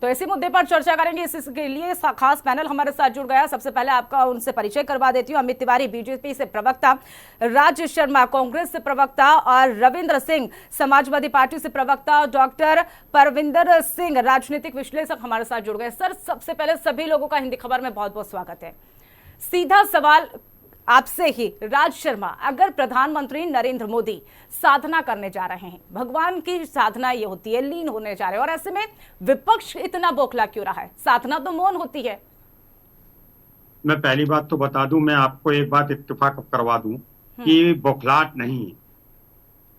तो इसी मुद्दे पर चर्चा करेंगे। इसके लिए खास पैनल हमारे साथ जुड़ गया। सबसे पहले आपका उनसे परिचय करवा देती हूँ। अमित तिवारी बीजेपी से प्रवक्ता, राज शर्मा कांग्रेस से प्रवक्ता और रविंद्र सिंह समाजवादी पार्टी से प्रवक्ता, डॉक्टर परविंदर सिंह राजनीतिक विश्लेषक हमारे साथ जुड़ गए। सर, सबसे पहले सभी लोगों का हिंदी खबर में बहुत बहुत स्वागत है। सीधा सवाल आपसे ही, राज शर्मा, अगर प्रधानमंत्री नरेंद्र मोदी साधना करने जा रहे हैं, भगवान की साधना ये होती है, लीन होने जा रहे हैं, और ऐसे में विपक्ष इतना बौखला क्यों रहा है? साधना तो मौन होती है। मैं पहली बात तो बता दूं, मैं आपको एक बात इत्तेफाक करवा दूं कि बौखलाहट नहीं है,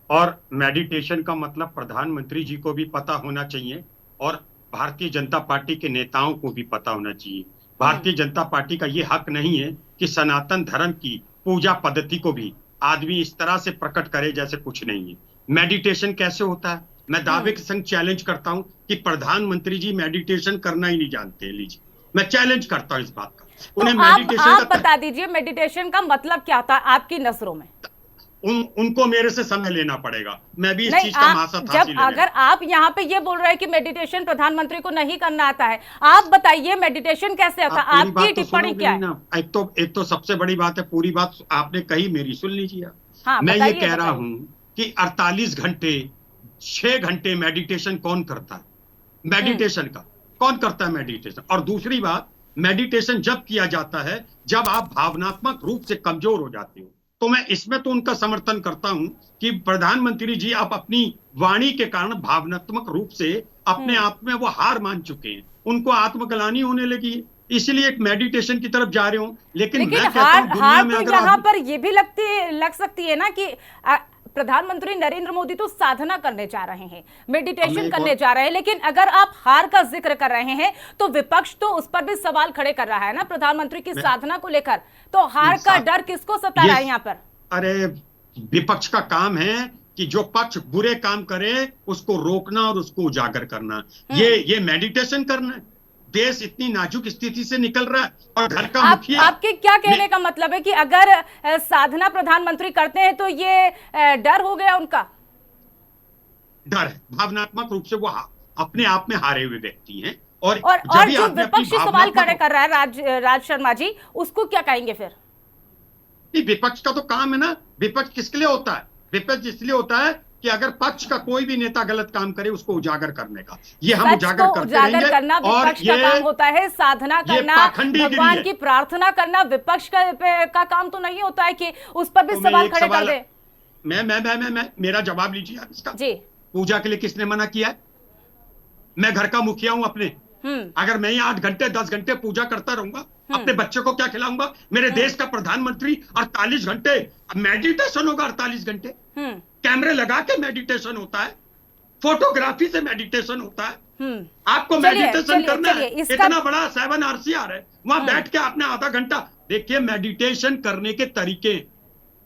और मेडिटेशन का मतलब प्रधानमंत्री जी को भी पता होना चाहिए और भारतीय जनता पार्टी के नेताओं को भी पता होना चाहिए। भारतीय जनता पार्टी का ये हक नहीं है कि सनातन धर्म की पूजा पद्धति को भी आदमी इस तरह से प्रकट करे जैसे कुछ नहीं है। मेडिटेशन कैसे होता है? मैं दावे के संग चैलेंज करता हूं कि प्रधानमंत्री जी मेडिटेशन करना ही नहीं जानते। लीजिए, मैं चैलेंज करता हूं इस बात का। उन्हें मेडिटेशन आप बता दीजिए, मेडिटेशन का मतलब क्या था आपकी नजरों में? उनको मेरे से समय लेना पड़ेगा। मैं भी इस चीज का मासत हासिल जब अगर आप यहाँ पे ये बोल रहे हैं कि मेडिटेशन प्रधानमंत्री को नहीं करना आता है, आप बताइए मेडिटेशन कैसे होता है? आपकी टिप्पणी क्या है? एक तो सबसे बड़ी बात है, पूरी बात आपने कही, मेरी सुन लीजिए। हाँ, मैं ये कह रहा हूं कि 48 घंटे 6 घंटे मेडिटेशन कौन करता है? मेडिटेशन का कौन करता है मेडिटेशन? और दूसरी बात, मेडिटेशन जब किया जाता है जब आप भावनात्मक रूप से कमजोर हो जाते हो। तो मैं इसमें तो उनका समर्थन करता हूं कि प्रधानमंत्री जी आप अपनी वाणी के कारण भावनात्मक रूप से अपने आप में वो हार मान चुके हैं, उनको आत्मग्लानि होने लगी है, इसलिए एक मेडिटेशन की तरफ जा रहे हो। लेकिन मैं कहता हूं दुनिया में तो यहाँ पर ये भी लग सकती है ना कि प्रधानमंत्री नरेंद्र मोदी तो साधना करने जा रहे हैं, मेडिटेशन करने जा रहे हैं, लेकिन अगर आप हार का जिक्र कर रहे हैं तो विपक्ष तो उस पर भी सवाल खड़े कर रहा है ना प्रधानमंत्री की साधना को लेकर। तो हार का डर किसको सता रहा है यहाँ पर? अरे, विपक्ष का काम है कि जो पक्ष बुरे काम करे उसको रोकना और उसको उजागर करना। ये मेडिटेशन करना है। देश इतनी नाजुक स्थिति से निकल रहा है और घर का मुखिया। आपके क्या कहने का मतलब है कि अगर साधना प्रधानमंत्री करते हैं तो ये डर हो गया उनका? डर है, भावनात्मक रूप से वो अपने आप में हारे हुए व्यक्ति हैं। और जो विपक्षी सवाल कर रहा है राज शर्मा जी, उसको क्या कहेंगे फिर? विपक्ष का तो काम है ना। विपक्ष किसके लिए होता है? विपक्ष इसलिए होता है कि अगर पक्ष का कोई भी नेता गलत काम करे उसको उजागर करने का। ये हम उजागर करते रहेंगे। करना विपक्ष का काम होता है, साधना करना, भगवान की प्रार्थना करना विपक्ष का काम तो नहीं होता है कि उस पर भी सवाल खड़े कर दे। मैं मेरा जवाब लीजिए आप इसका जी। पूजा के लिए किसने मना किया है? मैं घर का मुखिया हूं अपने। अगर मैं 8 घंटे 10 घंटे पूजा करता रहूंगा, अपने बच्चे को क्या खिलाऊंगा? मेरे देश का प्रधानमंत्री 48 घंटे मेडिटेशन होगा। 48 घंटे कैमरे लगा के मेडिटेशन होता है, फोटोग्राफी से मेडिटेशन होता है। आपको मेडिटेशन करना है, इतना बड़ा 7 RCR है, वहां बैठ के आपने आधा घंटा देखिए। मेडिटेशन करने के तरीके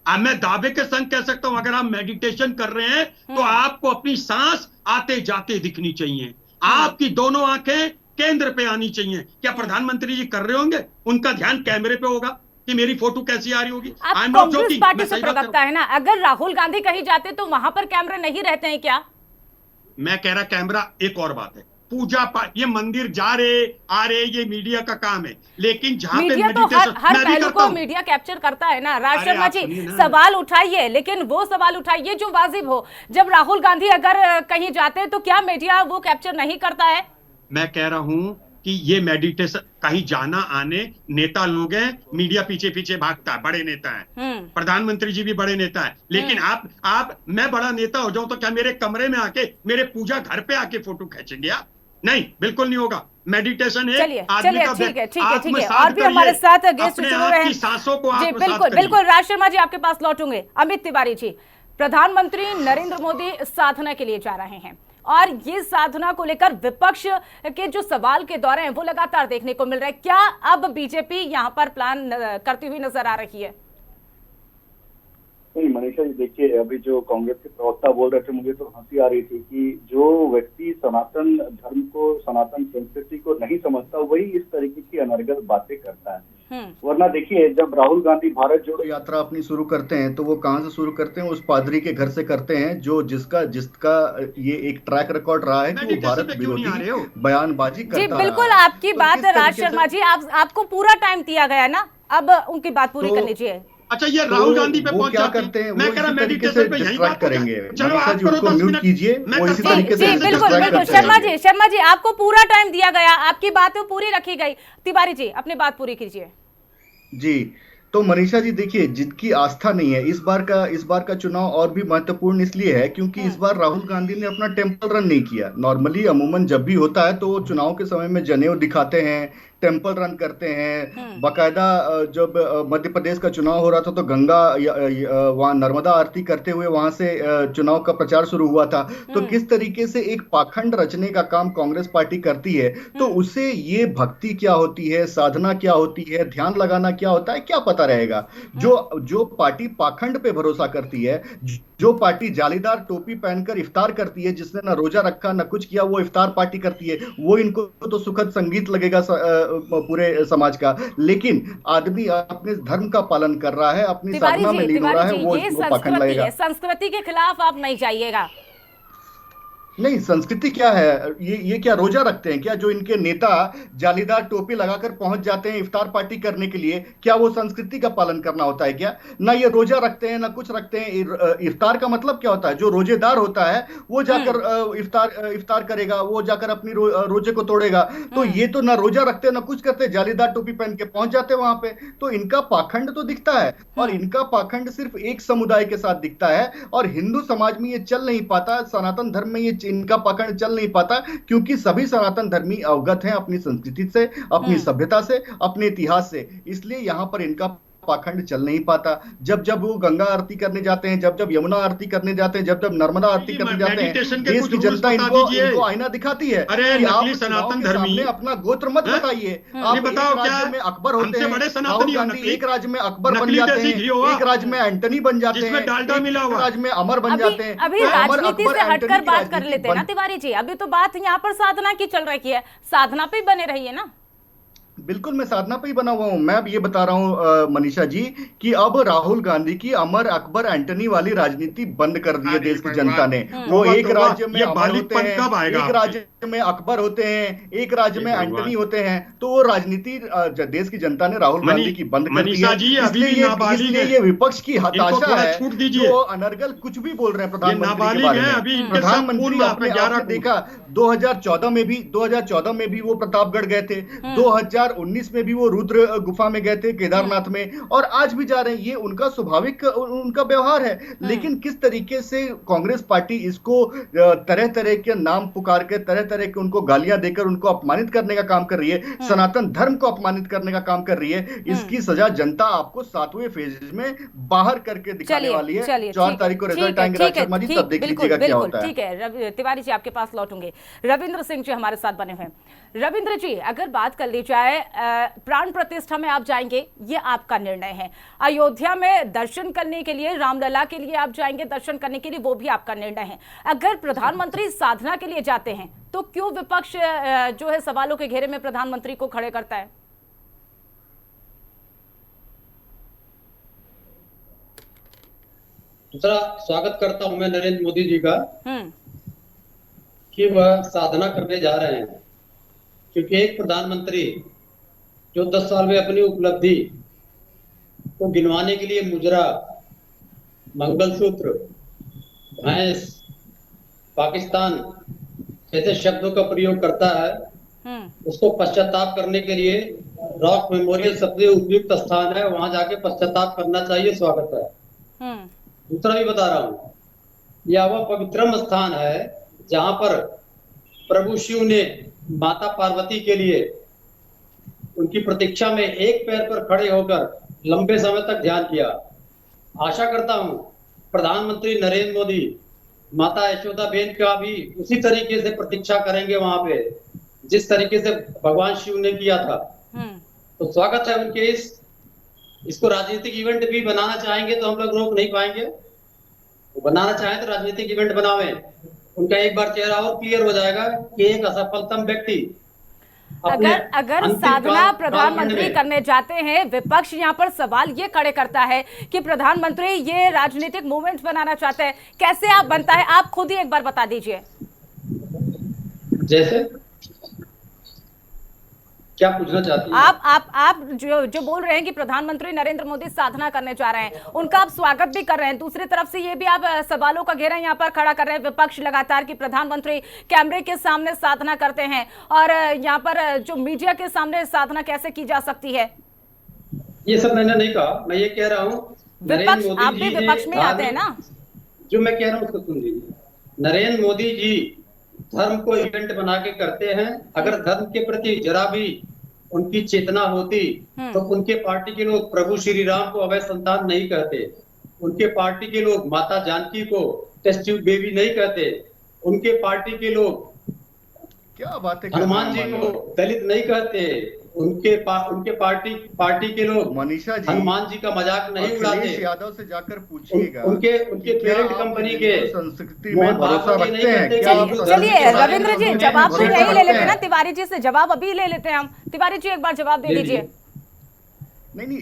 मैं दावे के संग कह सकता हूं, अगर आप मेडिटेशन कर रहे हैं तो आपको अपनी सांस आते जाते दिखनी चाहिए, आपकी दोनों आंखें केंद्र पे आनी चाहिए। क्या प्रधानमंत्री जी कर रहे होंगे? उनका ध्यान कैमरे पे होगा कि मेरी फोटो कैसी आ रही होगी? आप कांग्रेस पार्टी से प्रवक्ता है ना, अगर राहुल गांधी कहीं जाते तो वहां पर कैमरे नहीं रहते हैं क्या? मैं कह रहा कैमरा एक और बात है, पूजा पाठ, ये मंदिर जा रहे आ रहे, ये मीडिया का काम है। लेकिन जहां पे मेडिटेशन हर पहलू को मीडिया कैप्चर करता है ना। राज शर्मा जी, सवाल उठाइए, लेकिन वो सवाल उठाइए जो वाजिब हो। जब राहुल गांधी अगर कहीं जाते हैं तो क्या मीडिया वो कैप्चर नहीं करता है? मैं कह रहा हूं कि ये मेडिटेशन कहीं जाना आने, नेता लोग हैं, मीडिया पीछे पीछे भागता है, बड़े नेता हैं, प्रधानमंत्री जी भी बड़े नेता है। लेकिन मैं बड़ा नेता हो जाऊं तो क्या मेरे कमरे में आके, मेरे पूजा घर पे आके फोटो खींचेंगे आप? नहीं, बिल्कुल नहीं होगा। मेडिटेशन है चलिए ठीक है। और भी हमारे साथ गेस्ट जुड़े हुए हैं। सांसों को जी बिल्कुल राज शर्मा जी आपके पास लौटूंगे। अमित तिवारी जी, प्रधानमंत्री नरेंद्र मोदी साधना के लिए जा रहे हैं और ये साधना को लेकर विपक्ष के जो सवाल के दौरे हैं वो लगातार देखने को मिल रहा है। क्या अब बीजेपी यहाँ पर प्लान करती हुई नजर आ रही है? नहीं मनीषा जी, देखिए अभी जो कांग्रेस के प्रवक्ता बोल रहे थे, मुझे तो हंसी आ रही थी कि जो व्यक्ति सनातन धर्म को, सनातन संस्कृति को नहीं समझता, वही इस तरीके की अनर्गल बातें करता है। वरना देखिए, जब राहुल गांधी भारत जोड़ो यात्रा अपनी शुरू करते हैं तो वो कहाँ से शुरू करते हैं? उस पादरी के घर से करते हैं जो जिसका ये एक ट्रैक रिकॉर्ड रहा है कि वो भारत विरोधी बयानबाजी करता जी रहा है। बिल्कुल, आपकी बात है राज शर्मा जी, आपको पूरा टाइम दिया गया है ना, अब उनकी बात पूरी कर लीजिए। अच्छा, ये राहुल गांधी पे पहुंच क्या जाती करते हैं? मैं कह रहा मेडिटेशन पे यही बात करेंगे। चलो आप करो 10 म्यूट मिनट कीजिए, वो इसी तरीके से बिल्कुल बिल्कुल। शर्मा जी आपको पूरा टाइम दिया गया, आपकी बात पूरी रखी गई। तिवारी जी अपनी बात पूरी कीजिए। जी, तो मनीषा जी देखिए, जिनकी आस्था नहीं है, इस बार का चुनाव और भी महत्वपूर्ण इसलिए है क्योंकि इस बार राहुल गांधी ने अपना टेम्पल रन नहीं किया। नॉर्मली अमूमन जब भी होता है तो चुनाव के समय में जनेऊ दिखाते हैं, टेम्पल रन करते हैं। बाकायदा जब मध्य प्रदेश का चुनाव हो रहा था तो गंगा वहां नर्मदा आरती करते हुए वहां से चुनाव का प्रचार शुरू हुआ था। तो किस तरीके से एक पाखंड रचने का काम कांग्रेस पार्टी करती है, तो उसे ये भक्ति क्या होती है, साधना क्या होती है, ध्यान लगाना क्या होता है, क्या पता रहेगा। जो पार्टी पाखंड पे भरोसा करती है, जो पार्टी जालीदार टोपी पहनकर इफ्तार करती है, जिसने ना रोजा रखा ना कुछ किया, वो इफ्तार पार्टी करती है, वो इनको तो सुखद संगीत लगेगा पूरे समाज का। लेकिन आदमी अपने धर्म का पालन कर रहा है, अपनी साधना में लीन हो रहा है, वो पाखंड लगेगा। संस्कृति के खिलाफ आप नहीं जाइएगा। नहीं, संस्कृति क्या है? ये क्या रोजा रखते हैं क्या? जो इनके नेता जालीदार टोपी लगाकर पहुंच जाते हैं इफ्तार पार्टी करने के लिए, क्या वो संस्कृति का पालन करना होता है क्या? ना ये रोजा रखते हैं ना कुछ रखते हैं। इफ्तार का मतलब क्या होता है? जो रोजेदार होता है वो जाकर इफ्तार करेगा, वो जाकर अपनी रोजे को तोड़ेगा। तो ये तो ना रोजा रखते ना कुछ करते, जालीदार टोपी पहन के पहुंच जाते वहां पे। तो इनका पाखंड तो दिखता है, और इनका पाखंड सिर्फ एक समुदाय के साथ दिखता है, और हिंदू समाज में ये चल नहीं पाता, सनातन धर्म में ये इनका पकड़ चल नहीं पाता, क्योंकि सभी सनातन धर्मी अवगत हैं अपनी संस्कृति से, अपनी सभ्यता से, अपने इतिहास से। इसलिए यहां पर इनका पाखंड चल नहीं पाता। जब वो गंगा आरती करने जाते हैं, जब यमुना आरती करने जाते हैं, जब नर्मदा आरती करने जाते हैं, देश की जनता इनको आईना दिखाती है। अरे नकली सनातन धर्मी अपना गोत्र मत बताइए। आप बताओ क्या में अकबर होते हैं, राहुल गांधी एक राज्य में अकबर बन जाते हैं, एक राज्य में एंटनी बन जाते हैं, एक राज्य में अमर बन जाते हैं। अभी राजनीति से हटकर बात कर लेते हैं ना तिवारी जी। अभी तो बात यहाँ पर साधना की चल रही है, साधना पे बने रहिए ना। बिल्कुल, मैं साधना पे ही बना हुआ हूं। मैं अब ये बता रहा हूं मनीषा जी कि अब राहुल गांधी की अमर अकबर एंटनी वाली राजनीति बंद कर दी है देश की जनता ने। वो एक राज्य में अमर होते हैं, एक राज्य में अकबर होते हैं, एक राज्य में एंटनी होते हैं। तो वो राजनीति देश की जनता ने राहुल गांधी की बंद कर दी है। इसलिए ये विपक्ष की हताशा है जो अनर्गल कुछ भी बोल रहे हैं प्रधानमंत्री के बारे में। प्रधानमंत्री आपने देखा 2014 में भी वो प्रतापगढ़ गए थे, 2019 में भी वो रुद्र गुफा में गए थे, केदारनाथ में, और आज भी जा रहे हैं। ये उनका स्वाभाविक उनका व्यवहार है। लेकिन किस तरीके से कांग्रेस पार्टी इसको तरह तरह के नाम पुकार के, तरह तरह के उनको गालियां देकर उनको अपमानित करने का काम कर रही है, सनातन धर्म को अपमानित करने का काम कर रही है, इसकी सजा जनता आपको 7वें फेज में बाहर करके दिखाने वाली है। 4 तारीख को रिजल्ट आएंगे राज शर्मा जी, तब देख लीजिएगा क्या होता है। ठीक है तिवारी जी, आपके पास लौटूंगे। रविंद्र सिंह जी हमारे साथ बने हुए हैं। रविंद्र जी, अगर बात कर ली जाए प्राण प्रतिष्ठा में आप जाएंगे, ये आपका निर्णय है। अयोध्या में दर्शन करने के लिए, रामलला के लिए आप जाएंगे दर्शन करने के लिए, वो भी आपका निर्णय है। अगर प्रधानमंत्री साधना के लिए जाते हैं तो क्यों विपक्ष जो है सवालों के घेरे में प्रधानमंत्री को खड़े करता है? दूसरा, स्वागत करता हूं मैं नरेंद्र मोदी जी का कि वह साधना करने जा रहे हैं, क्योंकि एक प्रधानमंत्री जो 10 साल में अपनी उपलब्धि को गिनवाने के लिए मुजरा, मंगलसूत्र, भैंस, पाकिस्तान जैसे शब्दों का प्रयोग करता है, उसको पश्चाताप करने के लिए रॉक मेमोरियल सबसे उपयुक्त स्थान है, वहां जाके पश्चाताप करना चाहिए, स्वागत है। दूसरा भी बता रहा हूं, यह वह पवित्रम स्थान है जहां पर प्रभु शिव ने माता पार्वती के लिए उनकी प्रतीक्षा में एक पैर पर खड़े होकर लंबे समय तक ध्यान किया। आशा करता हूं प्रधानमंत्री नरेंद्र मोदी माता यशोदा बेन का भी उसी तरीके से प्रतीक्षा करेंगे वहां पे, जिस तरीके से भगवान शिव ने किया था। तो स्वागत है उनके इसको राजनीतिक इवेंट भी बनाना चाहेंगे तो हम लोग रोक नहीं पाएंगे। वो बनाना चाहें तो राजनीतिक इवेंट बनावे, उनका एक बार चेहरा और क्लियर हो जाएगा कि एक असफलतम व्यक्ति अगर साधना प्रधानमंत्री करने जाते हैं, विपक्ष यहाँ पर सवाल ये खड़े करता है कि प्रधानमंत्री ये राजनीतिक मूवमेंट बनाना चाहते हैं, कैसे आप बनता है? आप खुद ही एक बार बता दीजिए। जैसे क्या पूछना चाहती हैं? आप जो बोल रहे हैं कि प्रधानमंत्री नरेंद्र मोदी साधना करने जा रहे हैं, उनका आप स्वागत भी कर रहे हैं, दूसरी तरफ से ये भी आप सवालों का घेरा यहाँ पर खड़ा कर रहे हैं विपक्ष लगातार कि प्रधानमंत्री कैमरे के सामने साधना करते हैं और यहाँ पर जो मीडिया के सामने साधना कैसे की जा सकती है? ये सब मैंने नहीं कहा, मैं ये कह रहा हूँ विपक्ष, आप भी विपक्ष में आते हैं ना। जो मैं कह रहा हूँ उसको सुन लीजिए। नरेंद्र मोदी जी धर्म को इवेंट बना के करते हैं। अगर धर्म के प्रति जरा भी उनकी चेतना होती तो उनके पार्टी के लोग प्रभु श्री राम को अवैध संतान नहीं कहते, उनके पार्टी के लोग माता जानकी को टेस्ट ट्यूब बेबी नहीं कहते, उनके पार्टी के लोग क्या बात है, हनुमान जी को दलित नहीं कहते, उनके पार्टी के लोग मनीषा जी हनुमान जी का मजाक नहीं उड़ाते। यादव से जाकर पूछिएगा उनके पेरेंट कंपनी के संस्कृति में भरोसा रखते हैं। चलिए रविंद्र जी, जवाब तो यही ले लेते हैं ना, तिवारी जी से जवाब अभी ले लेते हैं हम। तिवारी जी एक बार जवाब दे दीजिए। नहीं,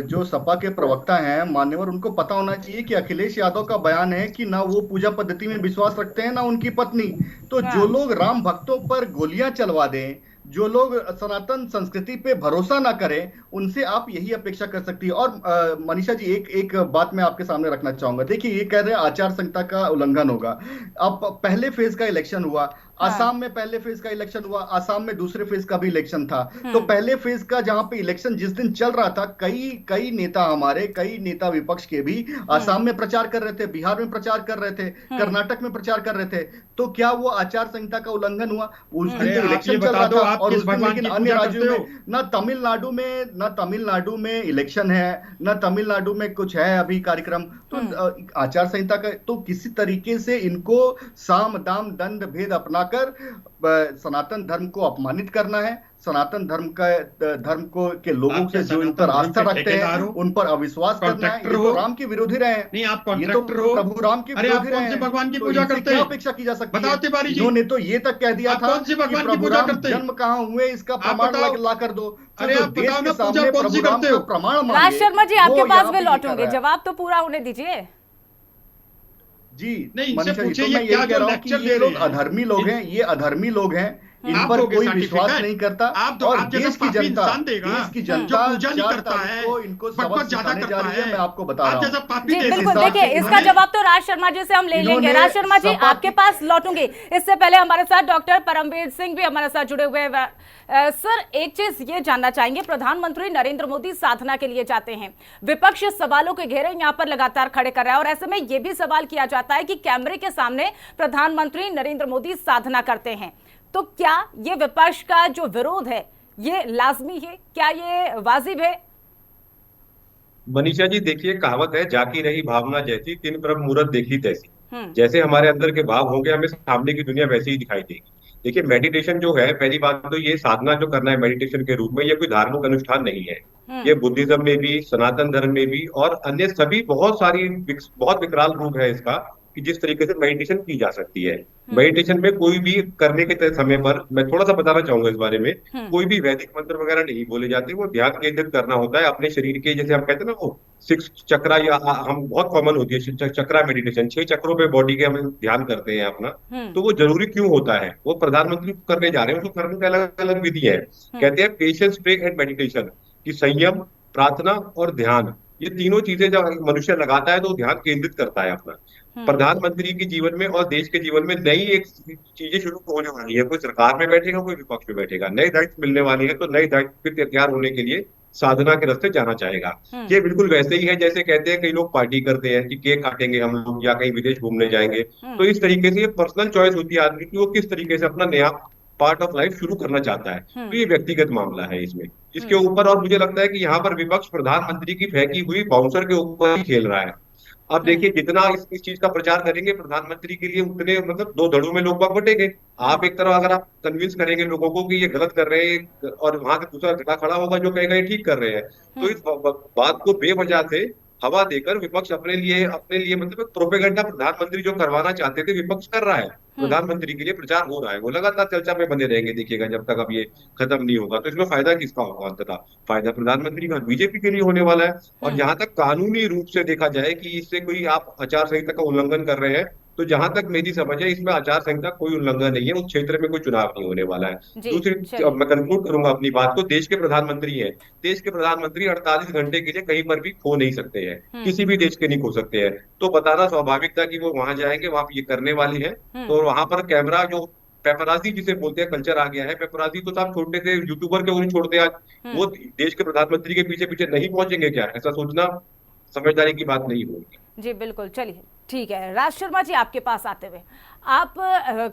जो सपा के प्रवक्ता हैं मान्यवर, उनको पता होना चाहिए कि अखिलेश यादव का बयान है कि ना वो पूजा पद्धति में विश्वास रखते हैं ना उनकी पत्नी। तो जो लोग राम भक्तों पर गोलियां चलवा दें, जो लोग सनातन संस्कृति पे भरोसा ना करें, उनसे आप यही अपेक्षा कर सकती है। और मनीषा जी, एक बात मैं आपके सामने रखना चाहूंगा। देखिए, ये कह रहे हैं आचार संहिता का उल्लंघन होगा। अब पहले फेज का इलेक्शन हुआ, आसाम में पहले फेज का इलेक्शन हुआ, आसाम में दूसरे फेज का भी इलेक्शन था। तो पहले फेज का जहां पे इलेक्शन जिस दिन चल रहा था, कई नेता हमारे, कई नेता विपक्ष के भी आसाम में प्रचार कर रहे थे, बिहार में प्रचार कर रहे थे, कर्नाटक में प्रचार कर रहे थे। तो क्या वो आचार संहिता का उल्लंघन हुआ? उस दिन तो इलेक्शन चल रहा था। और उस दिन लेकिन अन्य राज्यों में, ना तमिलनाडु में इलेक्शन है, ना तमिलनाडु में कुछ है अभी कार्यक्रम। तो आचार संहिता का तो किसी तरीके से इनको साम दाम दंड भेद अपनाकर सनातन धर्म को अपमानित करना है। सनातन धर्म के लोगों से जो इन पर आस्था रखते हैं, उन पर अविश्वास करना है। ये तो राम के विरोधी रहे हैं। नहीं, आप ये तो कॉन्ट्रैक्टर हो, प्रभु राम के विरोधी रहे हैं। भगवान की तो पूजा इनसे करते क्या हैं? अपेक्षा की जा सकती बताओ है? तिवारी जी, इन्होंने तो ये तक कह दिया आप था कौन सी कि भगवान की प्रभु पूजा राम करते हैं? जन्म कहाँ हुए इसका प्रमाण ला कर दो। अरे आप बताओ ना, पूजा कौन सी करते हो? प्रमाण राज शर्मा जी, आपके पास भी लौटूंगे, जवाब तो पूरा होने दीजिए जी। नहीं, मनीषा जी, पूछिए तो मैं ये क्या यही कह रहा हूँ लेक्चर कि दे ये रहे लोग हैं? अधर्मी लोग हैं, ये अधर्मी लोग हैं। इन आप पर लोग कोई ऐसा विश्वास ठीक है? नहीं करता। आप तो और आप जैसा देश की पापी जनता, इंसान देगा, देश की जो जनता पूजा नहीं 4 करता तारीख है, को इनको सबक बकवास ज्यादा सिखाने जा करता रही है। मैं आपको बता आप रहा जैसा हूँ। पापी जी देश बिल्कुल। हिसाब देखिए, से इसका जवाब तो राज शर्मा जी से हम ले लेंगे। राज शर्मा जी, आपके पास लौटूंगी। इससे पहले हमारे साथ डॉक्टर परमवीर सिंह भी हमारे साथ जुड़े हुए हैं। सर, एक चीज ये जानना चाहेंगे, प्रधानमंत्री नरेंद्र मोदी साधना के लिए जाते हैं, विपक्ष सवालों के घेरे यहाँ पर लगातार खड़े कर रहा है और ऐसे में ये भी सवाल किया जाता है कि कैमरे के सामने प्रधानमंत्री नरेंद्र मोदी साधना करते हैं, तो क्या ये विपक्ष का जो विरोध है ये लाजमी है? क्या ये वाजिब है? मनीषा जी, देखिए, कहावत है, जाकी रही भावना जैसी, तीन प्रभ मूरत देखी तैसी। जैसे हमारे अंदर के भाव होंगे, हमें सामने की दुनिया वैसे ही दिखाई देगी। देखिए, मेडिटेशन जो है, पहली बात तो ये साधना जो करना है मेडिटेशन के रूप में, ये कोई धार्मिक अनुष्ठान नहीं है। ये बुद्धिज्म में भी, सनातन धर्म में भी और अन्य सभी बहुत विकराल रूप है इसका, कि जिस तरीके से मेडिटेशन की जा सकती है। मेडिटेशन में कोई भी करने के समय पर, मैं थोड़ा सा बताना चाहूंगा इस बारे में, कोई भी वैदिक मंत्र वगैरह नहीं बोले जाते। वो ध्यान केंद्रित करना होता है अपने शरीर के, जैसे हम कहते हैं ना, वो 6 चक्रा, या हम बहुत कॉमन होती है चक्रा मेडिटेशन, 6 चक्रों पे बॉडी के हम ध्यान करते हैं अपना। तो वो जरूरी क्यों होता है? वो प्रधानमंत्री करने जा रहे हैं, उसको करने की अलग अलग विधि है। कहते हैं पेशेंस, प्रे एंड मेडिटेशन, कि संयम, प्रार्थना और ध्यान, ये तीनों चीजें जब मनुष्य लगाता है तो ध्यान केंद्रित करता है अपना। प्रधानमंत्री के जीवन में और देश के जीवन में नई एक चीजें शुरू होने वाली है। कोई सरकार में बैठेगा, कोई विपक्ष में बैठेगा, नए दायित्व मिलने वाली है, तो नए दायित्व के तैयार होने के लिए साधना के रास्ते जाना चाहेगा। ये बिल्कुल वैसे ही है जैसे कहते हैं कई लोग पार्टी करते हैं कि केक काटेंगे हम लोग या कहीं विदेश घूमने जाएंगे। तो इस तरीके से ये पर्सनल चॉइस होती है आदमी की, वो किस तरीके से अपना नया पार्ट ऑफ लाइफ शुरू करना चाहता है। तो ये व्यक्तिगत मामला है इसमें, इसके ऊपर। और मुझे लगता है कि यहाँ पर विपक्ष प्रधानमंत्री की फेंकी हुई बाउंसर के ऊपर ही खेल रहा है। अब देखिए, जितना इस चीज का प्रचार करेंगे प्रधानमंत्री के लिए, उतने मतलब 2 धड़ों में लोग बटेंगे। आप एक तरफ अगर आप कन्विंस करेंगे लोगों को कि ये गलत कर रहे हैं, और वहां से दूसरा धड़ा खड़ा होगा जो कहेगा ये ठीक कर रहे हैं, तो इस बात को बेवजह से हवा देकर विपक्ष अपने लिए मतलब प्रोपेगेंडा प्रधानमंत्री जो करवाना चाहते थे विपक्ष कर रहा है। प्रधानमंत्री के लिए प्रचार हो रहा है, वो लगातार चर्चा में बने रहेंगे, देखिएगा जब तक अब ये खत्म नहीं होगा। तो इसमें फायदा किसका होगा? अंततः फायदा प्रधानमंत्री का, बीजेपी के लिए होने वाला है। और जहां तक कानूनी रूप से देखा जाए कि इससे कोई आप आचार संहिता का उल्लंघन कर रहे हैं, तो जहां तक मेरी समझ है इसमें आचार संहिता कोई उल्लंघन नहीं है, उस क्षेत्र में कोई चुनाव नहीं होने वाला है। दूसरी, मैं कंक्लूड करूंगा अपनी बात को, देश के प्रधानमंत्री हैं, देश के प्रधानमंत्री 48 घंटे के लिए कहीं पर भी खो नहीं सकते हैं, किसी भी देश के नहीं खो सकते हैं। तो बताना स्वाभाविक था कि वो वहां जाएंगे, वहां ये करने वाले हैं। तो वहां पर कैमरा, जो पेपराजी जिसे बोलते हैं कल्चर आ गया है, पेपराजी तो साहब छोटे थे, यूट्यूबर क्यों नहीं छोड़ते आज, वो देश के प्रधानमंत्री के पीछे पीछे नहीं पहुंचेंगे क्या? ऐसा सोचना समझदारी की बात नहीं होगी। जी बिल्कुल, चलिए ठीक है। राज शर्मा जी, आपके पास आते हुए, आप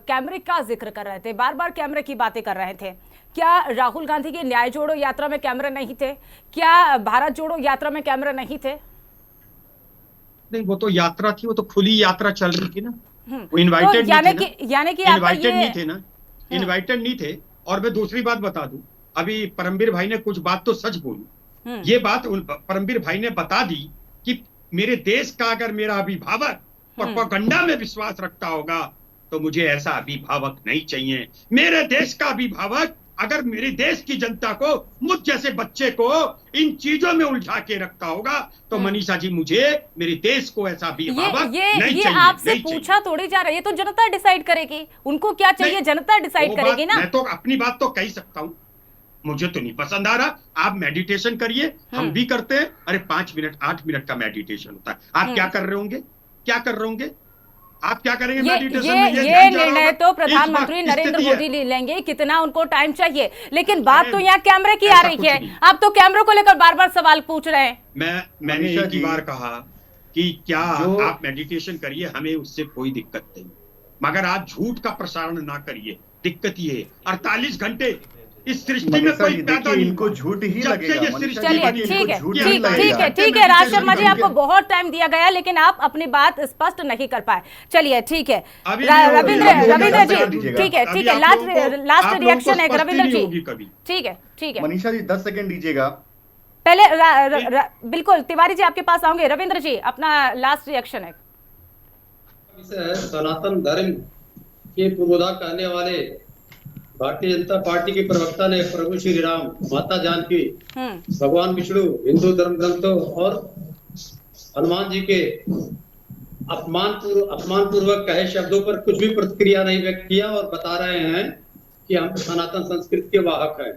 कैमरे का जिक्र कर रहे थे, बार बार कैमरे की बातें कर रहे थे। क्या राहुल गांधी की न्याय जोड़ो यात्रा में कैमरे नहीं थे? क्या भारत जोड़ो यात्रा में कैमरे नहीं थे? नहीं, वो तो यात्रा थी, वो तो खुली यात्रा चल रही थी ना, वो इनवाइटेड यानी कि इनवाइटेड नहीं थे ना, इनवाइटेड नहीं थे। और मैं दूसरी बात बता दूं, अभी परमवीर भाई ने कुछ बात तो सच बोली, ये बात परमवीर भाई ने बता दी कि मेरे देश का अगर मेरा अभिभावक प्रोपेगेंडा में विश्वास रखता होगा तो मुझे ऐसा अभिभावक नहीं चाहिए। मेरे देश का अभिभावक अगर मेरे देश की जनता को, मुझ जैसे बच्चे को इन चीजों में उलझा के रखता होगा तो मनीषा जी, मुझे मेरे देश को ऐसा अभिभावक नहीं चाहिए। आपसे पूछा थोड़ी जा रहा है, ये तो जनता डिसाइड करेगी, उनको क्या चाहिए जनता डिसाइड करेगी ना। मैं तो अपनी बात तो कह सकता हूँ, मुझे तो नहीं पसंद आ रहा। आप मेडिटेशन करिए, हम भी करते हैं। अरे 5 मिनट 8 मिनट का मेडिटेशन होता है। आप क्या कर रहे होंगे? क्या कर रहे होंगे? आप क्या करेंगे मेडिटेशन में? ये निर्णय तो प्रधानमंत्री नरेंद्र मोदी लेंगे, कितना उनको टाइम चाहिए। लेकिन बात तो यहाँ कैमरे की आ रही है, आप तो कैमरों को लेकर बार बार सवाल पूछ रहे हैं। मैंने एक ही बार कहा कि क्या आप मेडिटेशन करिए, हमें उससे कोई दिक्कत नहीं, मगर आप झूठ का प्रसारण ना करिए। दिक्कत ये है 48 घंटे इस सृष्टि में कोई पैदा नहीं, इनको झूठ ही लगेगा। चलिए ठीक है राज शर्मा जी, आपको बहुत टाइम दिया गया लेकिन आप अपनी बात स्पष्ट नहीं कर पाए। चलिए ठीक है रविंद्र जी, ठीक है, लास्ट रिएक्शन है रविंद्र जी। ठीक है मनीषा जी 10 सेकंड दीजिएगा पहले। बिल्कुल तिवारी जी आपके पास आऊंगे। रविंद्र जी अपना लास्ट रिएक्शन है। सनातन धर्म के पूर्वोधा कहने वाले भारतीय जनता पार्टी के प्रवक्ता ने प्रभु श्री राम, माता जानकी, भगवान विष्णु, हिंदू धर्म ग्रंथों और हनुमान जी के अपमान पूर्वक कहे शब्दों पर कुछ भी प्रतिक्रिया नहीं व्यक्त किया और बता रहे हैं कि हम सनातन संस्कृति के वाहक हैं।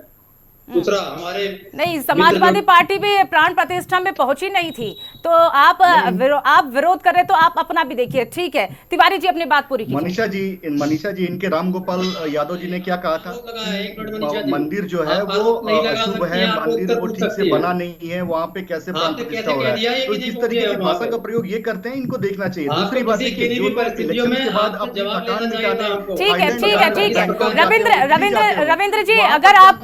दूसरा, हमारे नहीं, समाजवादी पार्टी भी प्राण प्रतिष्ठा में पहुंची नहीं थी, तो आप विरोध कर रहे, तो आप अपना भी देखिए। ठीक है तिवारी जी अपनी बात पूरी कीजिए। मनीषा जी इनके राम गोपाल यादव जी ने क्या कहा था? मंदिर जो है वो अशुभ है, मंदिर वो ठीक से बना नहीं है, वहाँ पे कैसे प्राण प्रतिष्ठा हो रहा है। तो जिस तरीके की भाषा का प्रयोग ये करते हैं, इनको देखना चाहिए। दूसरी बात देखिए, इलेक्शन के बाद अपनी थकान निकालें। ठीक है रविंद्र जी, अगर आप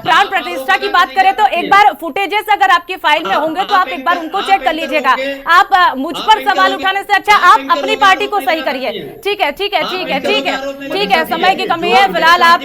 प्राण प्रतिष्ठा की बात करें तो एक बार फुटेजेस अगर आपकी फाइल में होंगे तो आप एक बार उनको चेक कर लीजिएगा। आप मुझ पर सवाल उठाने से अच्छा आप अपनी पार्टी को सही करिए। ठीक है, समय की कमी है। फिलहाल आप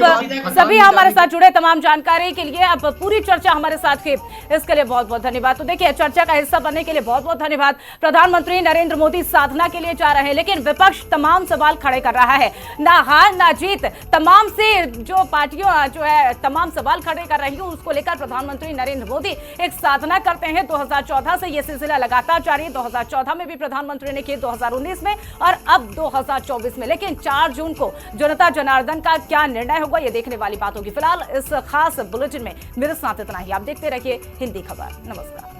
सभी हमारे साथ जुड़े, तमाम जानकारी के लिए आप पूरी चर्चा हमारे साथ की, इसके लिए बहुत बहुत धन्यवाद। तो देखिए, चर्चा का हिस्सा बनने के लिए बहुत बहुत धन्यवाद। प्रधानमंत्री नरेंद्र मोदी साधना के लिए जा रहे हैं, लेकिन विपक्ष तमाम सवाल खड़े कर रहा है। ना हार ना जीत, तमाम से जो पार्टियां जो है तमाम सवाल खड़े कर रही है, उसको लेकर प्रधानमंत्री नरेंद्र मोदी एक साधना करते हैं। 2014 से यह सिलसिला लगातार जारी है। 2014 में भी प्रधानमंत्री ने किए, 2019 में और अब 2024 में। लेकिन 4 जून को जनता जनार्दन का क्या निर्णय होगा, यह देखने वाली बात होगी। फिलहाल इस खास बुलेटिन में मेरे साथ इतना ही। आप देखते रहिए हिंदी खबर। नमस्कार।